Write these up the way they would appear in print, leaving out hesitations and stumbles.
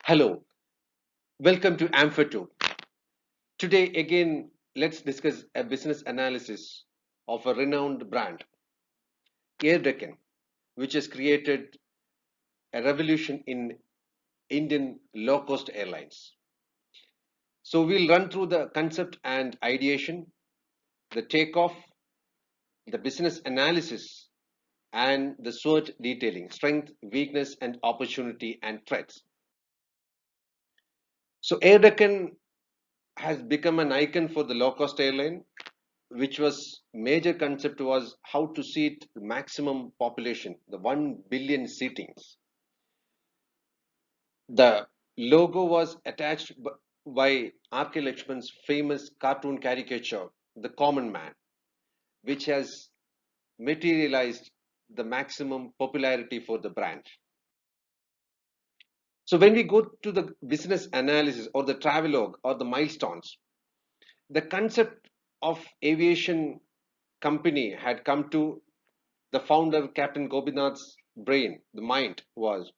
Hello, welcome to Ampheto. Today, again, let's discuss a business analysis of a renowned brand, Air Deccan, which has created a revolution in Indian low cost airlines. So, we'll run through the concept and ideation, the takeoff, the business analysis, and the SWOT detailing strength, weakness, and opportunity and threats. So, Air Deccan has become an icon for the low cost airline which was major concept was how to seat maximum population, the 1 billion seatings. The logo was attached by R.K. Lakshman's famous cartoon caricature, The Common Man, which has materialized the maximum popularity for the brand. So when we go to the business analysis or the travelogue or the milestones, the concept of aviation company had come to the founder, Captain Gopinath's brain, the mind was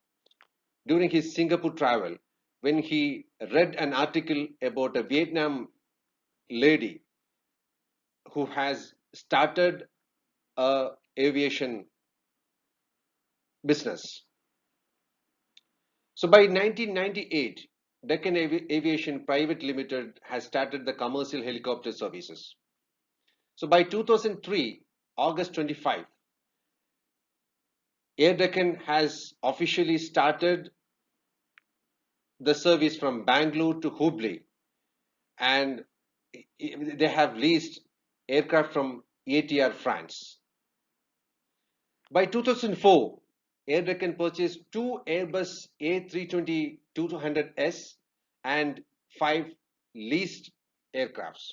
during his Singapore travel when he read an article about a Vietnam lady who has started a aviation business. So by 1998, Deccan Aviation Private Limited has started the commercial helicopter services. So by 2003, August 25, Air Deccan has officially started the service from Bangalore to Hubli, and they have leased aircraft from ATR France. By 2004, Air Deccan purchased two Airbus A320-200S and five leased aircrafts.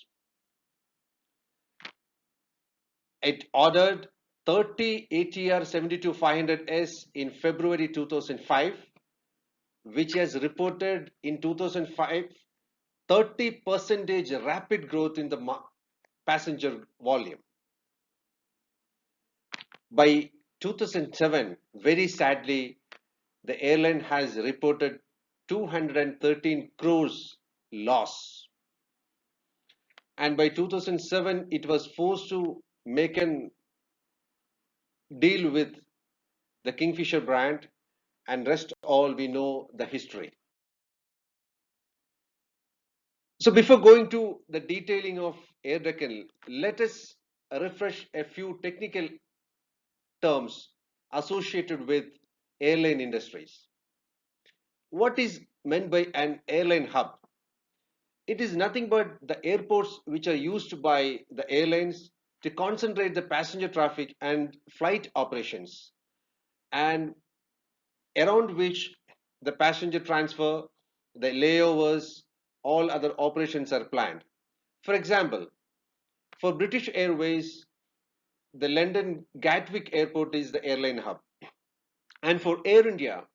It ordered 30 ATR 72-500S in February 2005, which has reported in 2005 30% rapid growth in the passenger volume. By 2007, very sadly, the airline has reported 213 crores loss. And by 2007, it was forced to make a deal with the Kingfisher brand, and rest all we know the history. So before going to the detailing of Air Deccan, let us refresh a few technical terms associated with airline industries. What is meant by an airline hub? It is nothing but the airports which are used by the airlines to concentrate the passenger traffic and flight operations, and around which the passenger transfer, the layovers, all other operations are planned. For example, for British Airways, the London Gatwick Airport is the airline hub. And for Air India,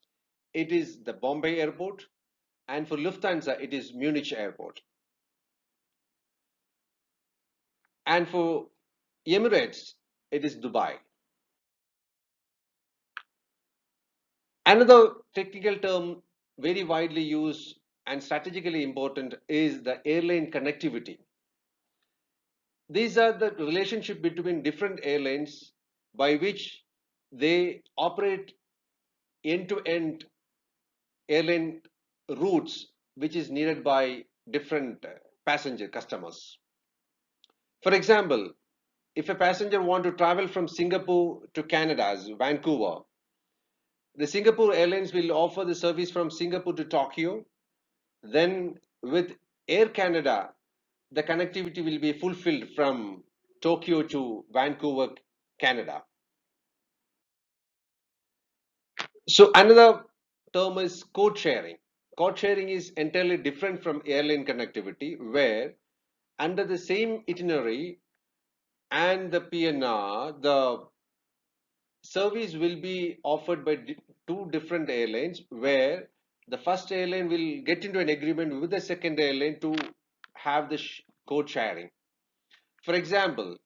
it is the Bombay Airport. And for Lufthansa, it is Munich Airport. And for Emirates, it is Dubai. Another technical term very widely used and strategically important is the airline connectivity. These are the relationship between different airlines by which they operate end-to-end airline routes which is needed by different passenger customers. For example, if a passenger want to travel from Singapore to Canada's Vancouver, the Singapore Airlines will offer the service from Singapore to Tokyo. Then with Air Canada, the connectivity will be fulfilled from Tokyo to Vancouver, Canada. So another term is code sharing. Code sharing is entirely different from airline connectivity, where under the same itinerary and the PNR, the service will be offered by two different airlines, where the first airline will get into an agreement with the second airline to have the code sharing. For example,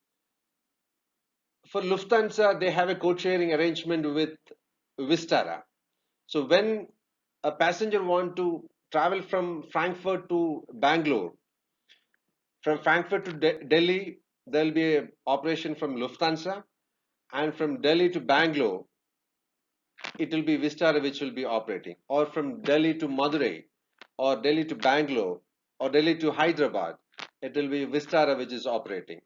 for Lufthansa, they have a code sharing arrangement with Vistara. So when a passenger want to travel from Frankfurt to Bangalore, from Frankfurt to Delhi, there will be an operation from Lufthansa, and from Delhi to Bangalore, it will be Vistara which will be operating, or from Delhi to Madurai, or Delhi to Bangalore, or Delhi to Hyderabad, it will be Vistara which is operating,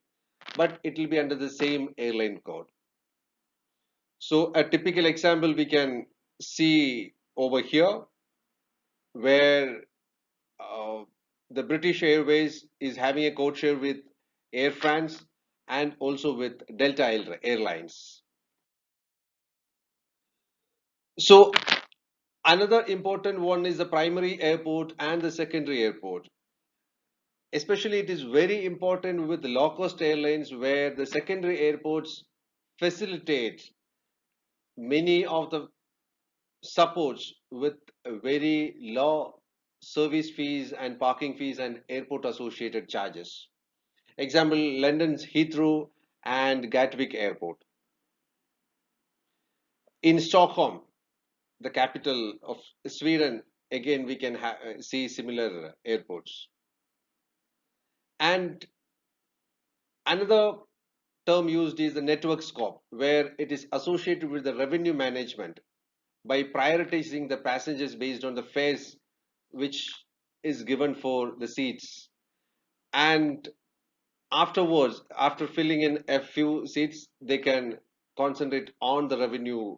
but it will be under the same airline code. So a typical example we can see over here, where uh, the British Airways is having a code share with Air France and also with Delta Airlines. So another important one is the primary airport and the secondary airport. Especially it is very important with low cost airlines where the secondary airports facilitate many of the supports with very low service fees and parking fees and airport associated charges. Example, London's Heathrow and Gatwick Airport. In Stockholm, the capital of Sweden, again we can see similar airports. And another term used is the network scope, where it is associated with the revenue management by prioritizing the passengers based on the fares which is given for the seats. And afterwards, after filling in a few seats, they can concentrate on the revenue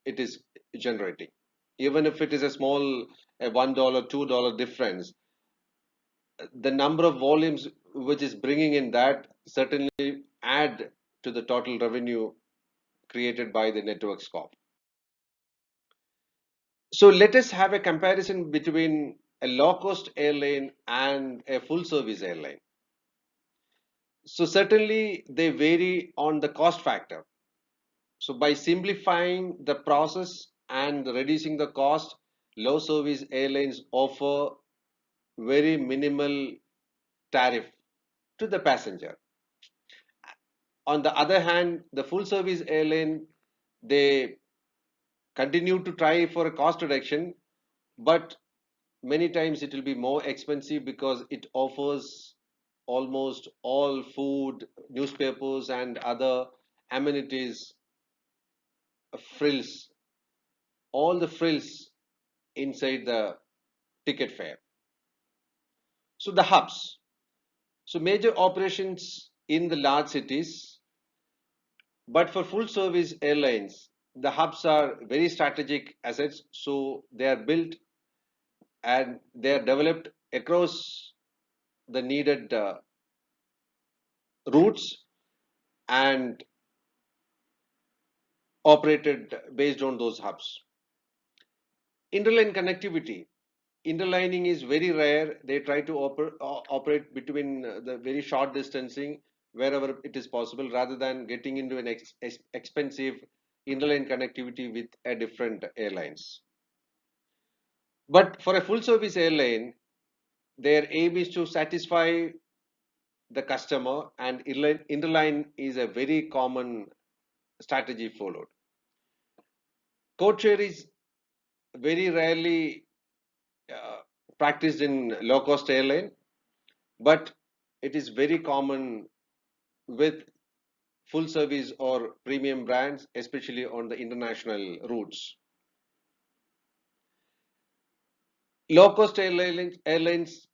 it is generating. Even if it is a small $1, $2 difference, the number of volumes which is bringing in that certainly add to the total revenue created by the network scope. So let us have a comparison between a low cost airline and a full service airline. So certainly they vary on the cost factor. So by simplifying the process and reducing the cost, low service airlines offer very minimal tariff to the passenger. On the other hand, the full service airline, they continue to try for a cost reduction, but many times it will be more expensive because it offers almost all food, newspapers, and other amenities, frills, all the frills inside the ticket fare. So the hubs. So major operations in the large cities, but for full service airlines, the hubs are very strategic assets. So they are built and they are developed across the needed routes and operated based on those hubs. Interline connectivity. Interlining is very rare. They try to operate between the very short distancing wherever it is possible rather than getting into an expensive interline connectivity with a different airlines. But for a full service airline, their aim is to satisfy the customer, and interline is a very common strategy followed. Code share is very rarely uh, practiced in low cost airline, but it is very common with full service or premium brands, especially on the international routes. Low cost airlines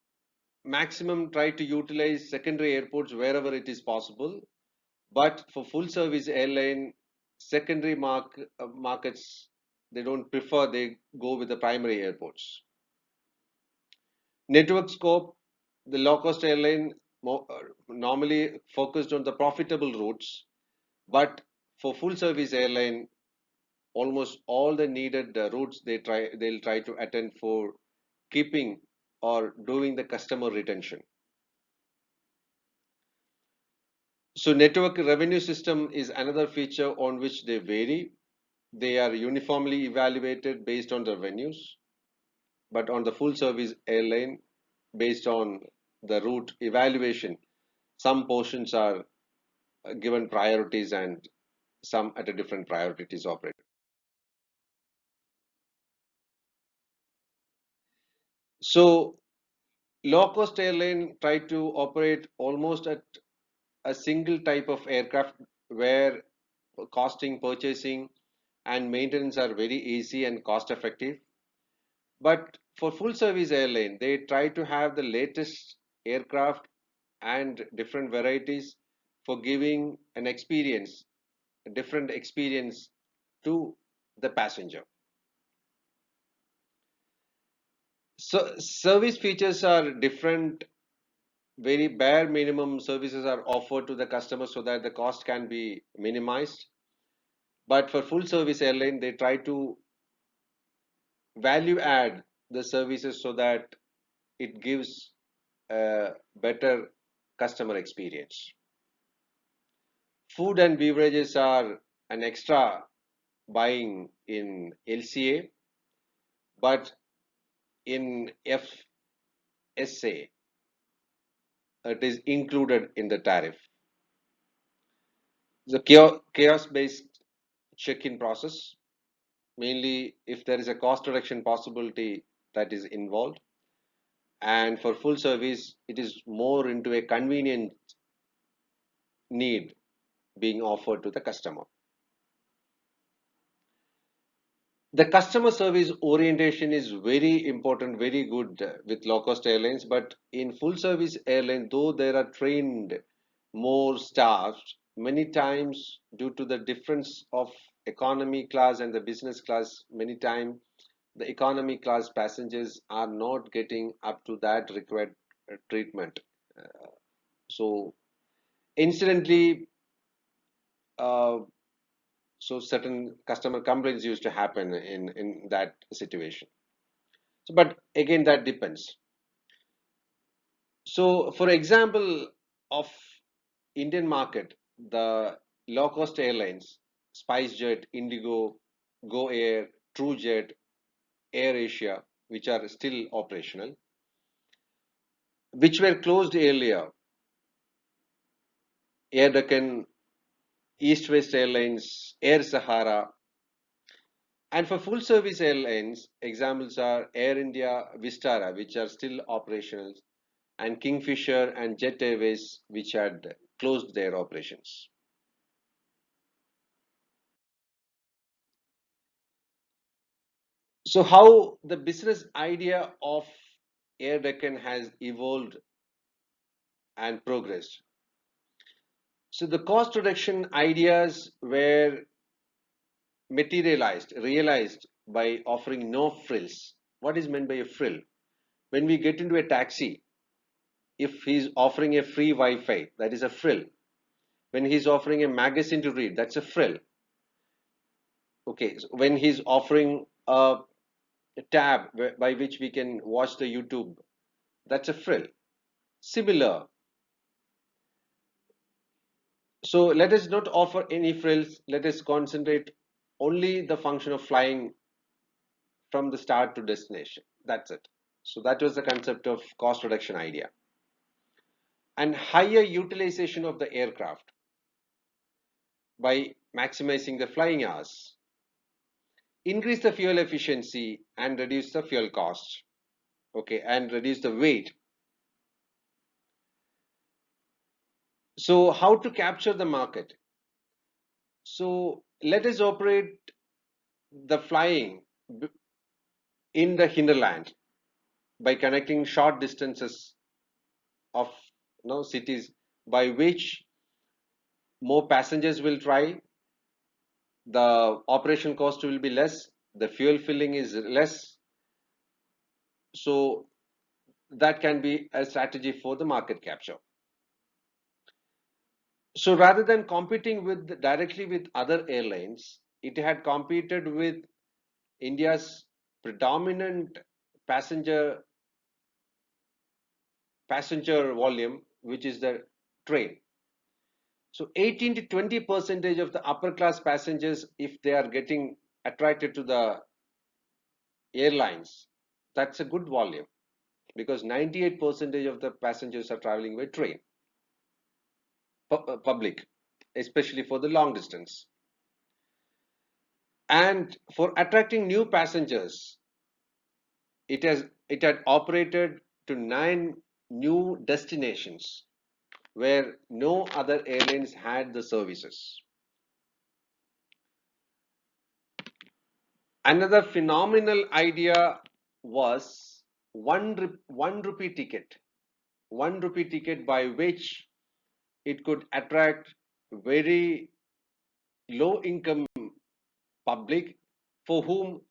maximum try to utilize secondary airports wherever it is possible, but for full service airline, secondary markets, they don't prefer, they go with the primary airports. Network scope, the low cost airline normally focused on the profitable routes, but for full service airline, almost all the needed routes they'll try to attend for keeping or doing the customer retention. So network revenue system is another feature on which they vary. They are uniformly evaluated based on the revenues, but on the full service airline, based on the route evaluation, some portions are given priorities and some at a different priorities operated. So low cost airline try to operate almost at a single type of aircraft where costing, purchasing, and maintenance are very easy and cost effective. But for full service airline, they try to have the latest aircraft and different varieties for giving an experience, a different experience to the passenger. So service features are different. Very bare minimum services are offered to the customer so that the cost can be minimized. But for full service airline, they try to value add the services so that it gives a better customer experience. Food and beverages are an extra buying in LCA, but in FSA, it is included in the tariff. The chaos based check in process, mainly if there is a cost reduction possibility that is involved. And for full service, it is more into a convenient need being offered to the customer. The customer service orientation is very important, very good with low cost airlines, but in full service airline, though there are trained more staff, many times due to the difference of economy class and the business class, many times the economy class passengers are not getting up to that required treatment. So incidentally, uh, so certain customer complaints used to happen in that situation. So, but again, that depends. So, for example, of Indian market, the low cost airlines, SpiceJet, Indigo, Go Air, TrueJet, Air Asia, which are still operational, which were closed earlier, Air Deccan, East West Airlines, Air Sahara, and for full service airlines, examples are Air India, Vistara, which are still operational, and Kingfisher and Jet Airways, which had closed their operations. So, how the business idea of Air Deccan has evolved and progressed. So, the cost reduction ideas were realized by offering no frills. What is meant by a frill? When we get into a taxi, if he's offering a free Wi-Fi, that is a frill. When he's offering a magazine to read, that's a frill. Okay, so when he's offering a tab by which we can watch the YouTube, that's a frill. Similar. So let us not offer any frills. Let us concentrate only the function of flying from the start to destination. That's it. So that was the concept of cost reduction idea. And higher utilization of the aircraft by maximizing the flying hours, increase the fuel efficiency and reduce the fuel cost. Okay, and reduce the weight. So how to capture the market? So let us operate the flying in the hinterland by connecting short distances of cities by which more passengers will try, the operation cost will be less, the fuel filling is less. So that can be a strategy for the market capture. So rather than competing with directly with other airlines, it had competed with India's predominant passenger passenger volume, which is the train. So 18 to 20 percentage of the upper class passengers, if they are getting attracted to the airlines, that's a good volume because 98 percentage of the passengers are traveling by train, public, especially for the long distance. And for attracting new passengers, it has it had operated to 9 new destinations where no other airlines had the services. Another phenomenal idea was one rupee ticket, 1 rupee ticket by which it could attract very low income public for whom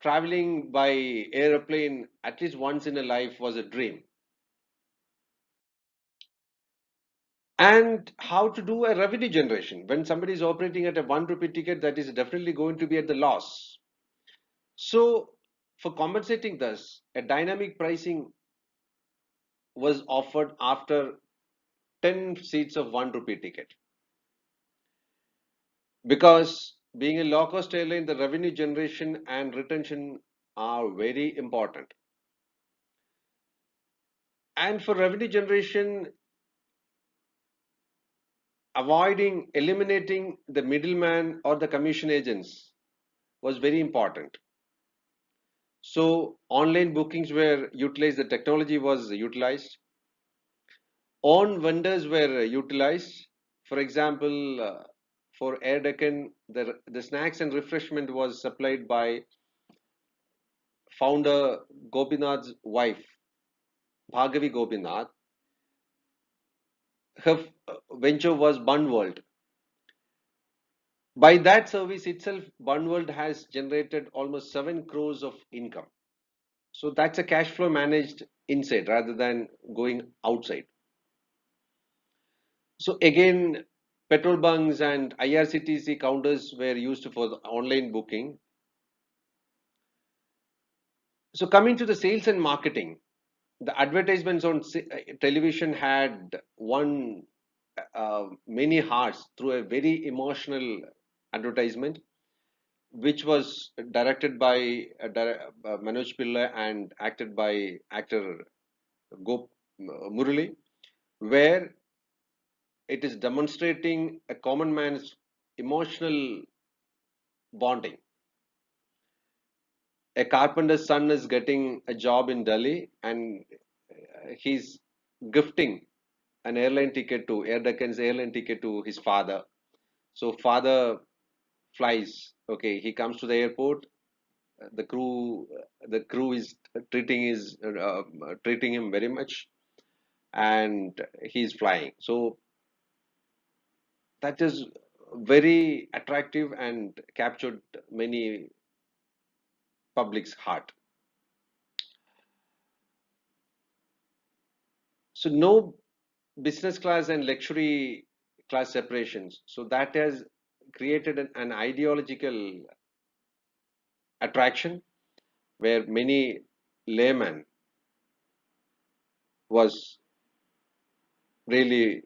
traveling by airplane at least once in a life was a dream. And how to do a revenue generation when somebody is operating at a 1 rupee ticket, that is definitely going to be at the loss. So for compensating this, a dynamic pricing was offered after 10 seats of 1 rupee ticket, because being a low cost airline, the revenue generation and retention are very important. And for revenue generation, eliminating the middleman or the commission agents was very important. So online bookings were utilized, the technology was utilized, own vendors were utilized. For example, for Air Deccan, the snacks and refreshment was supplied by founder Gopinath's wife, Bhargavi Gopinath. Her venture was Bunworld. By that service itself, Bunworld has generated almost 7 crores of income. So that's a cash flow managed inside rather than going outside. So again, petrol bunks and IRCTC counters were used for the online booking. So coming to the sales and marketing, the advertisements on television had won many hearts through a very emotional advertisement, which was directed by Manoj Pillai and acted by actor Gop Murali, where it is demonstrating a common man's emotional bonding. A carpenter's son is getting a job in Delhi, and he's gifting an airline ticket to Air Deccan's airline ticket to his father. So father flies. Okay, he comes to the airport. The crew is treating him very much, and he's flying. So that is very attractive and captured many public's heart. So no business class and luxury class separations. So that has created an ideological attraction where many laymen was really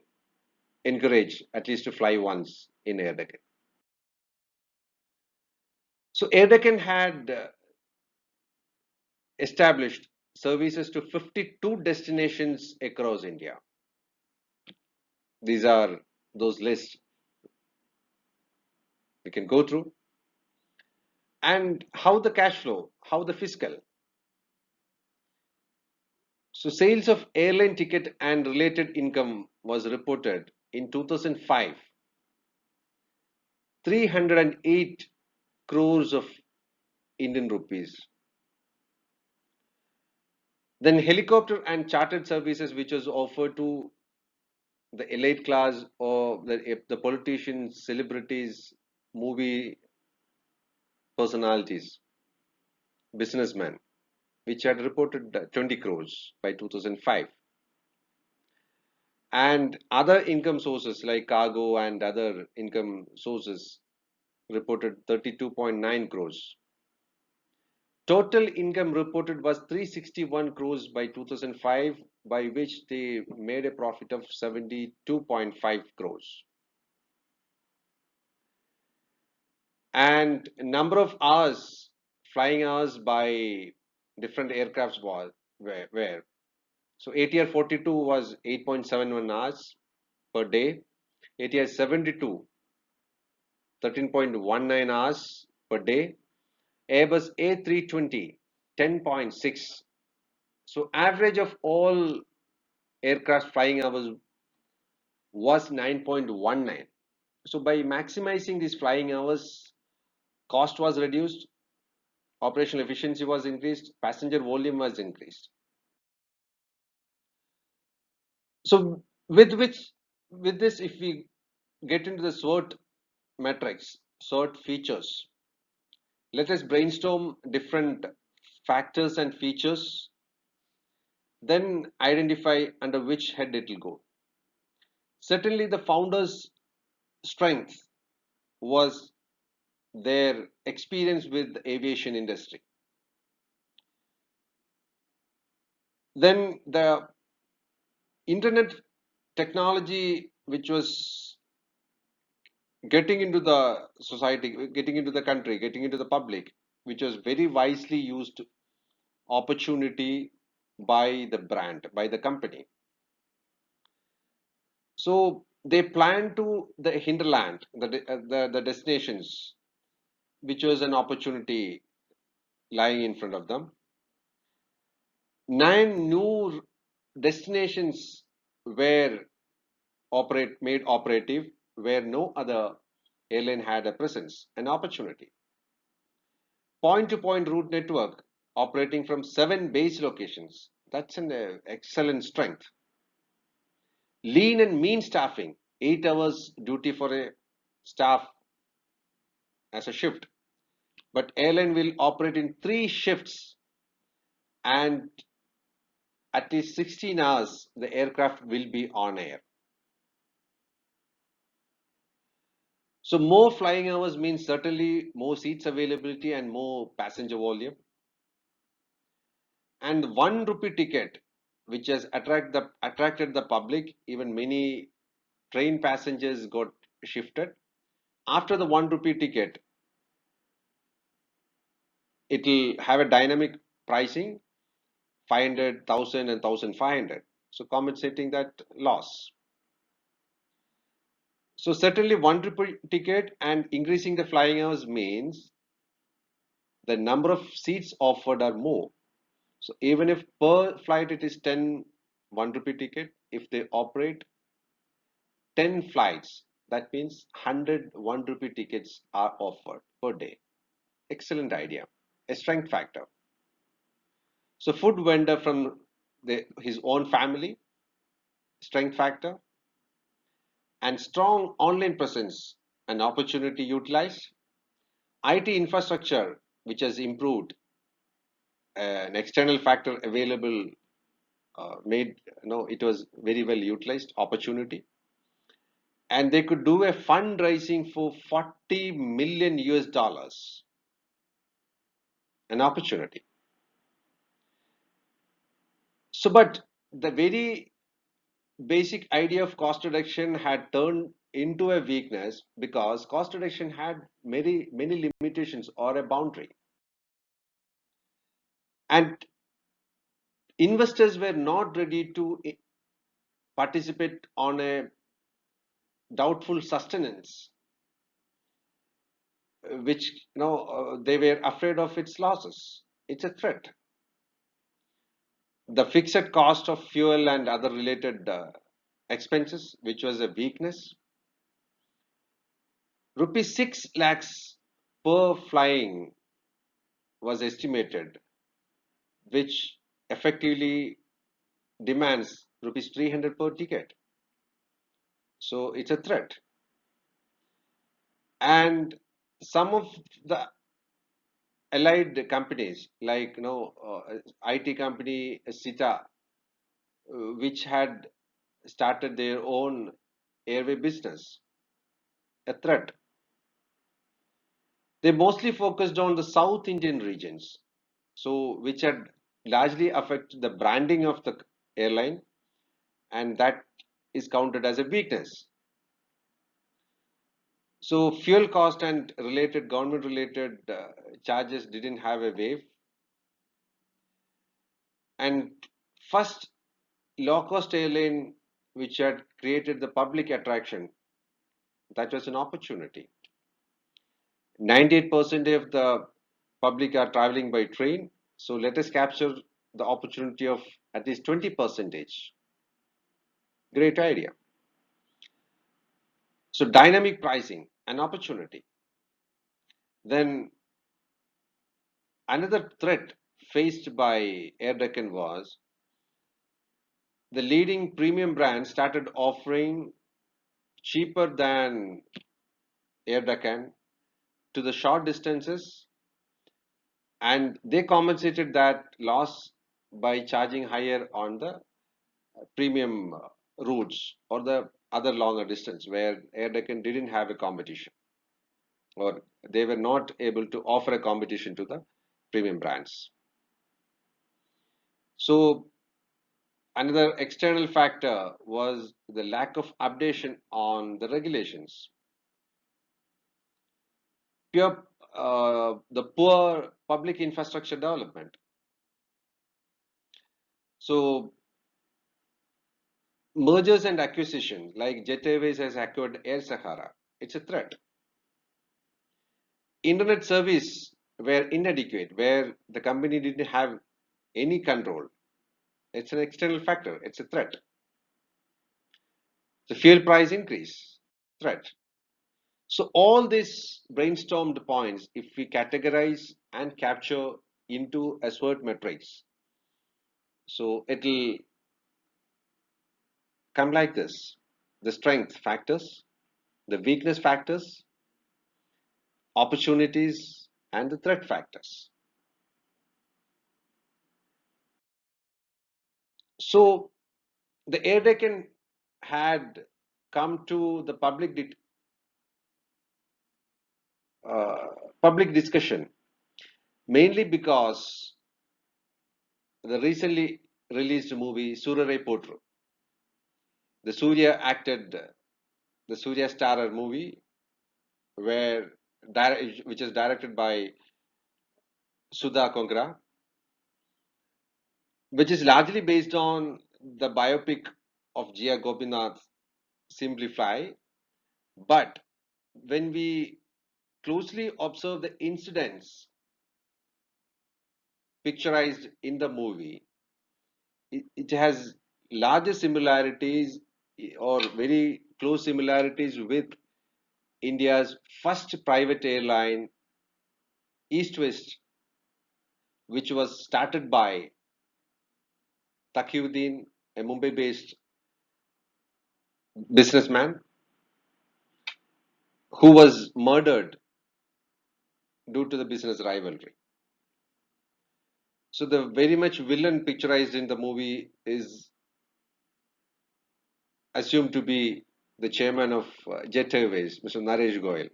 encouraged at least to fly once in Air Deccan. So Air Deccan had established services to 52 destinations across India. These are those lists we can go through. And how the cash flow, how the fiscal. So sales of airline ticket and related income was reported in 2005, 308 crores of Indian rupees. Then helicopter and chartered services which was offered to the elite class or the politicians, celebrities, movie personalities, businessmen, which had reported 20 crores by 2005. And other income sources like cargo and other income sources reported 32.9 crores. Total income reported was 361 crores by 2005, by which they made a profit of 72.5 crores. And number of hours, flying hours by different aircrafts were. So ATR 42 was 8.71 hours per day. ATR 72, 13.19 hours per day. Airbus A320, 10.6. So average of all aircraft flying hours was 9.19. So by maximizing these flying hours, cost was reduced, operational efficiency was increased, passenger volume was increased. So with this, if we get into the SWOT metrics, SWOT features, let us brainstorm different factors and features, then identify under which head it will go. Certainly, the founder's strength was their experience with the aviation industry. Then the internet technology, which was getting into the society, getting into the country, getting into the public, which was very wisely used opportunity by the brand, by the company. So they planned to the hinterland, the destinations, which was an opportunity lying in front of them. 9 new destinations were made operative where no other airline had a presence, an opportunity. Point to point route network operating from 7 base locations. That's an excellent strength. Lean and mean staffing, 8 hours duty for a staff as a shift. But airline will operate in 3 shifts, and at least 16 hours the aircraft will be on air. So more flying hours means certainly more seats availability and more passenger volume. And 1 rupee ticket, which has attracted the public, even many train passengers got shifted. After the 1 rupee ticket, it will have a dynamic pricing, 500, 1000 and 1500. So compensating that loss. So certainly 1 rupee ticket and increasing the flying hours means the number of seats offered are more. So even if per flight it is 10 1 rupee ticket, if they operate 10 flights, that means 100 1 rupee tickets are offered per day. Excellent idea. A strength factor. So food vendor from his own family, strength factor, and strong online presence, an opportunity utilized. IT infrastructure, which has improved, an external factor available, made it was very well utilized opportunity, and they could do a fundraising for 40 million US dollars, an opportunity. So, but the very basic idea of cost reduction had turned into a weakness because cost reduction had many limitations or a boundary, and investors were not ready to participate on a doubtful sustenance, which they were afraid of its losses. It's a threat. The fixed cost of fuel and other related expenses, which was a weakness. Rupees 6 lakhs per flying was estimated, which effectively demands rupees 300 per ticket. So it's a threat. And some of the allied companies like IT company Sita, which had started their own airway business, a threat. They mostly focused on the South Indian regions, so which had largely affected the branding of the airline, and that is counted as a weakness. So fuel cost and related government related charges didn't have a wave, and first low cost airline which had created the public attraction, that was an opportunity. 98% of the public are traveling by train. So let us capture the opportunity of at least 20 percentage. Great idea. So dynamic pricing, an opportunity. Then another threat faced by Air Deccan was the leading premium brands started offering cheaper than Air Deccan to the short distances, and they compensated that loss by charging higher on the premium routes or the other longer distance where Air Deccan didn't have a competition, or they were not able to offer a competition to the premium brands. So another external factor was the lack of updation on the regulations. The poor public infrastructure development. So mergers and acquisitions, like Jet Airways has acquired Air Sahara, it's a threat. Internet service were inadequate, where the company didn't have any control. It's an external factor. It's a threat. The fuel price increase, threat. So all these brainstormed points, if we categorize and capture into a SWOT metrics, so it'll come like this: the strength factors, the weakness factors, opportunities, and the threat factors. So the air Deccan had come to the uh, public discussion mainly because the recently released movie Soorarai Pottru, the Surya acted, the Surya starrer movie, where which is directed by Sudha Kongra, which is largely based on the biopic of Jia Gopinath, Simplify. But when we closely observe the incidents picturized in the movie, it has larger similarities or very close similarities with India's first private airline, East West, which was started by Taqiyudheen, a Mumbai based businessman who was murdered due to the business rivalry. So, the very much villain picturized in the movie is assumed to be the chairman of Jet Airways, Mr. Naresh Goyal.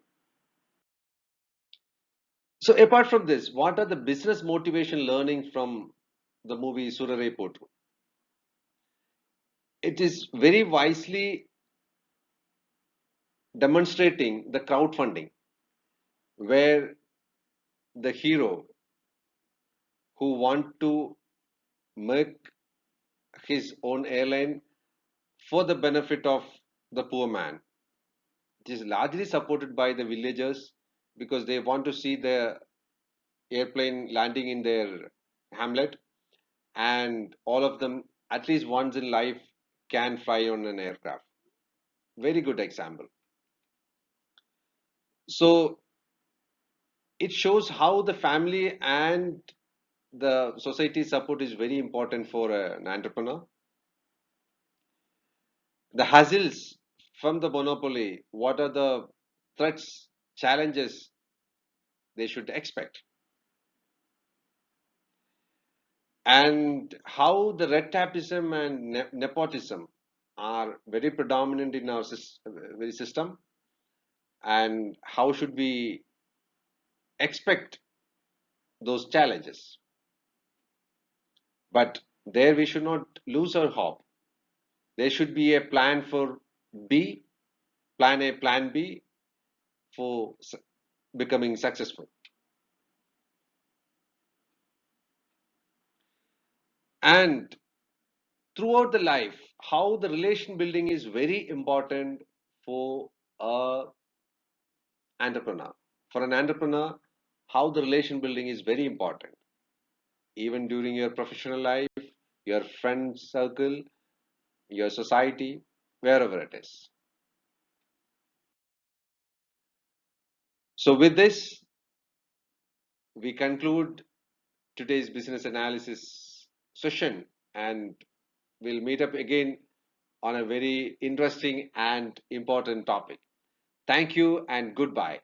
So, apart from this, what are the business motivation learnings from the movie Soorarai Pottru? It is very wisely demonstrating the crowdfunding where the hero who want to make his own airline for the benefit of the poor man. It is largely supported by the villagers because they want to see the airplane landing in their hamlet, and all of them at least once in life can fly on an aircraft. Very good example. So it shows how the family and the society support is very important for an entrepreneur. The hassles from the monopoly, what are the threats, challenges they should expect, and how the red tapeism and nepotism are very predominant in our very system, and how should we expect those challenges. But there we should not lose our hope. There should be a plan for B, plan A, plan B for becoming successful. And throughout the life, how the relation building is very important for a entrepreneur. For an entrepreneur, how the relation building is very important. even during your professional life, your friend circle, your society, wherever it is. So, with this, we conclude today's business analysis session, and we'll meet up again on a very interesting and important topic. Thank you and goodbye.